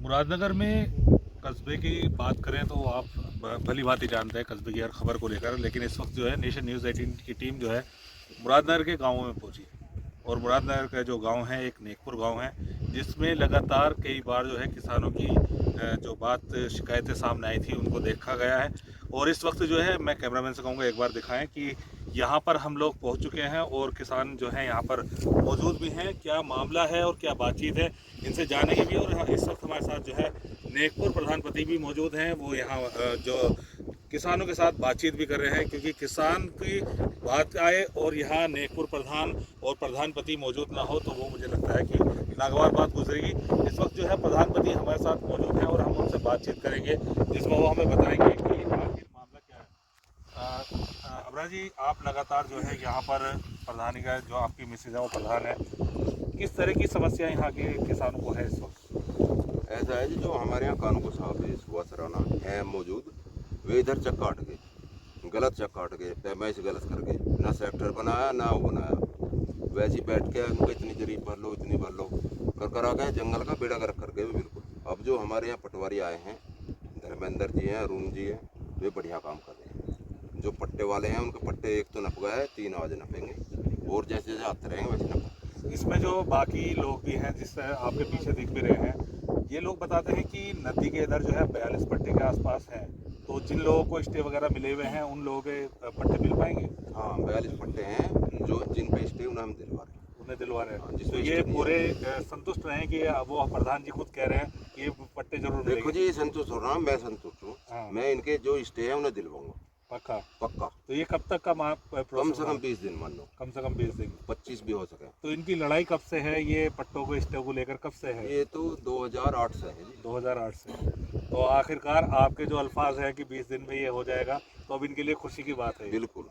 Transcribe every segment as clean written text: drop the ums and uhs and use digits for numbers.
मुरादनगर में कस्बे की बात करें तो आप भली बात ही जानते हैं कस्बे की हर खबर को लेकर, लेकिन इस वक्त जो है नेशन न्यूज़ 18 की टीम जो है मुरादनगर के गाँवों में पहुंची है। और मुरादनगर का जो गांव है एक नेकपुर गांव है, जिसमें लगातार कई बार जो है किसानों की जो बात शिकायतें सामने आई थी उनको देखा गया है। और इस वक्त जो है मैं कैमरामैन से कहूँगा एक बार दिखाएं कि यहाँ पर हम लोग पहुँच चुके हैं और किसान जो हैं यहाँ पर मौजूद भी हैं। क्या मामला है और क्या बातचीत है इनसे जानेंगे भी। और इस वक्त हमारे साथ जो है नेकपुर प्रधानपति भी मौजूद हैं, वो यहाँ जो किसानों के साथ बातचीत भी कर रहे हैं, क्योंकि किसान की बात आए और यहाँ नेकपुर प्रधान और प्रधानपति मौजूद ना हो तो वो मुझे लगता है कि नागवार बात गुजरेगी। इस वक्त जो है प्रधानपति हमारे साथ मौजूद हैं और हम उनसे बातचीत करेंगे, जिसमें वो हमें बताएंगे कि आखिर मामला क्या है। अबरा जी, आप लगातार जो है यहाँ पर प्रधानी का जो आपकी मिसेज है वो प्रधान है, किस तरह की समस्या यहाँ के किसानों को है इस वक्त? ऐसा है जी, जो हमारे यहाँ कानून साहब है इसको असराना है मौजूद, वे इधर चक काट गए, गलत चक काट गए, पैमाइश गलत कर गए, ना सेक्टर बनाया ना वो बनाया, वैसे ही बैठ के उनको इतनी जरीब भर लो इतनी भर लो कर कर आ गए, जंगल का बेड़ा गर्क कर गए बिल्कुल। अब जो हमारे यहाँ पटवारी आए हैं, धर्मेंद्र जी हैं, अरुण जी हैं, वे बढ़िया काम कर रहे हैं। जो पट्टे वाले हैं उनके पट्टे एक तो नप गए, 3 आज नपेंगे और जैसे जैसे आते रहेंगे वैसे नपेंगे। इसमें जो बाकी लोग भी हैं जिससे आपके पीछे दिख भी रहे हैं, ये लोग बताते हैं कि नदी के इधर जो है 42 पट्टे के आसपास हैं, तो जिन लोगों को स्टे वगैरह मिले हुए हैं उन लोगों के पट्टे मिल पाएंगे? हाँ, 42 पट्टे हैं जो जिन पे स्टे उन्हें हम दिलवा रहे हैं। उन्हें दिलवा रहे हैं। हाँ, तो ये पूरे संतुष्ट रहें कि वो प्रधान जी खुद कह रहे हैं कि ये पट्टे जरूर मिलेंगे? देखो जी, संतुष्ट हो रहा हूँ, मैं संतुष्ट हूँ। हाँ। मैं इनके जो स्टे है उन्हें दिलवाऊंगा पक्का? पक्का। तो ये कब तक का कम से कम 20 दिन मान लो, कम से कम 20 दिन, 25 भी हो सके। तो इनकी लड़ाई कब से है, ये पट्टों को स्टे को लेकर कब से है? ये तो 2008 से है जी। 2008 से। तो आखिरकार आपके जो अल्फाज है कि 20 दिन में ये हो जाएगा, तो अब इनके लिए खुशी की बात है। बिल्कुल।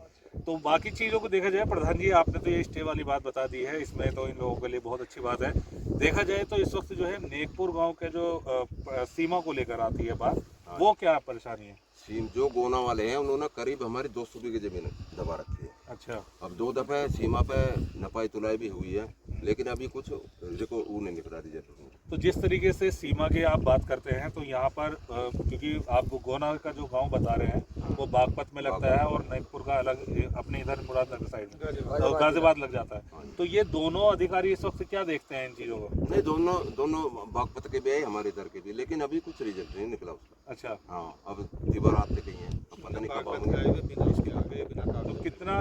तो बाकी चीज़ों को देखा जाए प्रधान जी, आपने तो ये स्टे वाली बात बता दी है, इसमें तो इन लोगों के लिए बहुत अच्छी बात है। देखा जाए तो इस वक्त जो है नेकपुर गांव के जो सीमा को लेकर आती है बात, वो क्या परेशानी है? सीम जो गोना वाले हैं उन्होंने करीब हमारी 200 बीघे जमीन दबा रखी है। अच्छा। अब 2 दफे सीमा पे नपाई तुलाई भी हुई है, लेकिन अभी कुछ देखो वो नहीं निकला रिजल्ट। तो जिस तरीके से सीमा की आप बात करते हैं, तो यहाँ पर क्योंकि आप गोना का जो गांव बता रहे हैं वो बागपत में लगता है और नेकपुर का अलग अपने इधर मुरादनगर साइड तो गाजियाबाद लग जाता है। तो ये दोनों अधिकारी इस वक्त क्या देखते हैं इन चीज़ों को? नहीं, दोनों बागपत के भी है, हमारे इधर के भी, लेकिन अभी कुछ रिजल्ट नहीं निकला उसका। अच्छा। हाँ, अब दिवर आते कहीं हैं, अब पता नहीं कब आएंगे। तो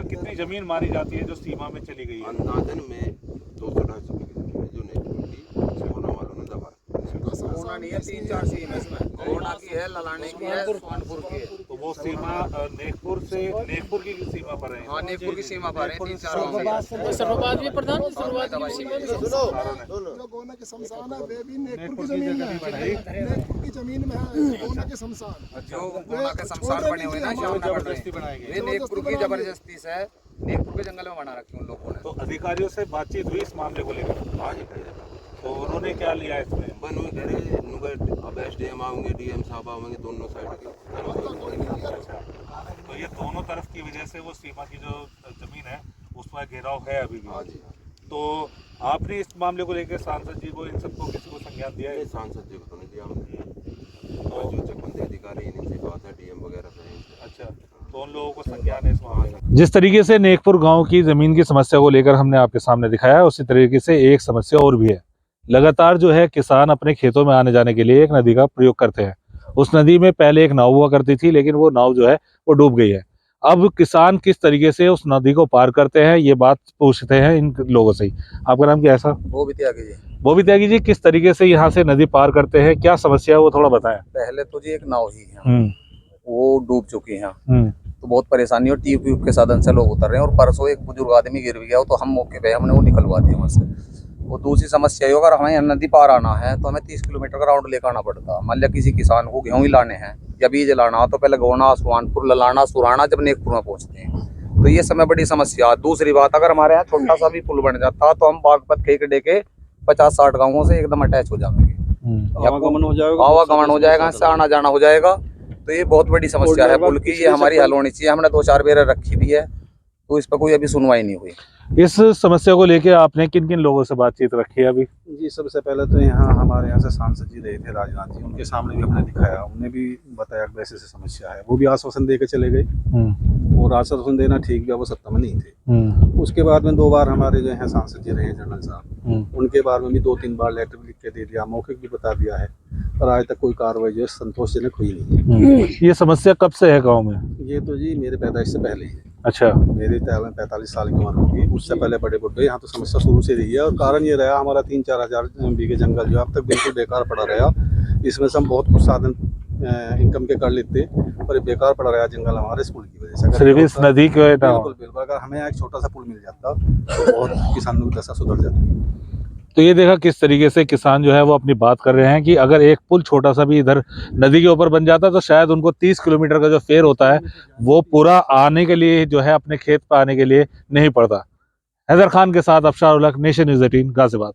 कितनी जमीन मारी जाती है जो सीमा में चली गई है? अंदाजन में 200-250 बीघे जमीन है जो नेकपुर की गोना वालों ने दबा रखी है। सोना नहीं है, 3-4 सीम है इसमें, कोरोना की है, ललाने की है, सोनपुर की है। तो वो सीमा नेकपुर से नेकपुर की सीमा पर है? हाँ, नेकपुर की सीमा पर है, 3-4 गाँव। सर्ववाद भी प्रधान, सर्ववाद की सीमा भी जो गोना के शमशान है वे भी नेकपुर की जमीन में है, नेकपुर की जमीन में है गोना के शमशान। जो गोना के शमशान बने हुए ना, जबरदस्ती बनाएंगे। वे नेकपुर की जबरदस्ती से नेकपुर के जंगल में बना रखे उन लोगों ने। तो अधिकारियों से बातचीत हुई इस मामले को लेकर? हाँ जी, करेगा। तो उन्होंने क्या लिया इसमें? बन हुई कह रहे अब SDM आएंगे, DM साहब आएंगे, दोनों साइड के। तो ये दोनों तरफ की वजह से वो सीमा की जो जमीन है उस पर घेराव है अभी भी? हाँ जी। तो आपने इस मामले को लेकर सांसद जी को, इन सबको किसी को संज्ञान दिया है? नहीं, सांसद जी को तो नहीं दिया हमने, और जो चकबंदी अधिकारी इनसे बात है, DM वगैरह से हैं। अच्छा, तो उन लोगों को संज्ञान है इस मामले में? जिस तरीके से नेकपुर गांव की जमीन की समस्या को लेकर हमने आपके सामने दिखाया, उसी तरीके से एक समस्या और भी है। लगातार जो है किसान अपने खेतों में आने जाने के लिए एक नदी का प्रयोग करते हैं। उस नदी में पहले एक नाव हुआ करती थी, लेकिन वो नाव जो है वो डूब गई है। अब किसान किस तरीके से उस नदी को पार करते हैं, ये बात पूछते हैं इन लोगों से ही। आपका नाम क्या है सर? वो भी त्यागी जी। वो भी त्यागी जी, किस तरीके से यहाँ से नदी पार करते हैं, क्या समस्या है वो थोड़ा बताएं। पहले तो जी एक नाव ही है, वो डूब चुकी है, तो बहुत परेशानी और ट्यूब के साधन से लोग उतर रहे हैं। और परसों एक बुजुर्ग आदमी गिर भी गया, तो हम मौके पे हमने वो निकलवा दिया वहाँ से। वो दूसरी समस्या है, अगर हमें नदी पार आना है तो हमें 30 किलोमीटर का राउंड लेकर आना पड़ता। मान लिया किसी किसान को गेहूँ ही लाने हैं या बीज लाना हो तो पहले गोना, सुहानपुर, ललाना, सुराना, जब नेकपुर में पहुँचते हैं तो ये समय बड़ी समस्या। दूसरी बात, अगर हमारे यहाँ छोटा सा भी पुल बन जाता तो हम बागपत खेकड़े के 50-60 गाँवों से एकदम अटैच हो जाएंगे, आवागमन हो जाएगा, इससे आना जाना हो जाएगा। तो ये बहुत बड़ी समस्या है पुल की, ये हमारी हल होनी चाहिए। हमने 2-4 बेर रखी भी है, तो इस पर कोई अभी सुनवाई नहीं हुई। इस समस्या को लेके आपने किन किन लोगों से बातचीत रखी है अभी? जी, सबसे पहले तो यहाँ हमारे यहाँ से सांसद जी रहे थे राजनाथ जी, उनके सामने भी हमने दिखाया, उन्हें भी बताया कि ऐसे समस्या है, वो भी आश्वासन दे के चले गए और आश्वासन देना ठीक भी है, वो सत्ता में नहीं थे। उसके बाद में 2 बार हमारे जो हैं सांसद जी रहे जनरल साहब, उनके बारे में भी 2-3 बार लेटर लिख के दे दिया, मौखिक भी बता दिया है, पर आज तक कोई कार्रवाई जो है संतोषजनक हुई नहीं है। ये समस्या कब से है गांव में? ये तो जी मेरे पैदाइश से पहले ही है। अच्छा। मेरी 45 साल की उम्र होगी, उससे पहले बड़े बुढ़े यहाँ तो समस्या शुरू से रही है और कारण ये रहा हमारा 3-4 हज़ार बीघे जंगल जो अब तक बिल्कुल बेकार पड़ा रहा। इसमें से हम बहुत कुछ साधन इनकम के कर लेते, पर ये बेकार पड़ा रहा जंगल हमारे स्कूल की वजह से। सिर्फ इस नदी के बिल्कुल बिल्कुल, अगर हमें एक छोटा सा पुल मिल जाता तो बहुत किसानों की दशा सुधर जाती। तो ये देखा किस तरीके से किसान जो है वो अपनी बात कर रहे हैं कि अगर एक पुल छोटा सा भी इधर नदी के ऊपर बन जाता तो शायद उनको 30 किलोमीटर का जो फेर होता है वो पूरा आने के लिए जो है अपने खेत पर आने के लिए नहीं पड़ता। हैदर खान के साथ अफशार उल हक, नेशन न्यूज़ 18 गाजियाबाद।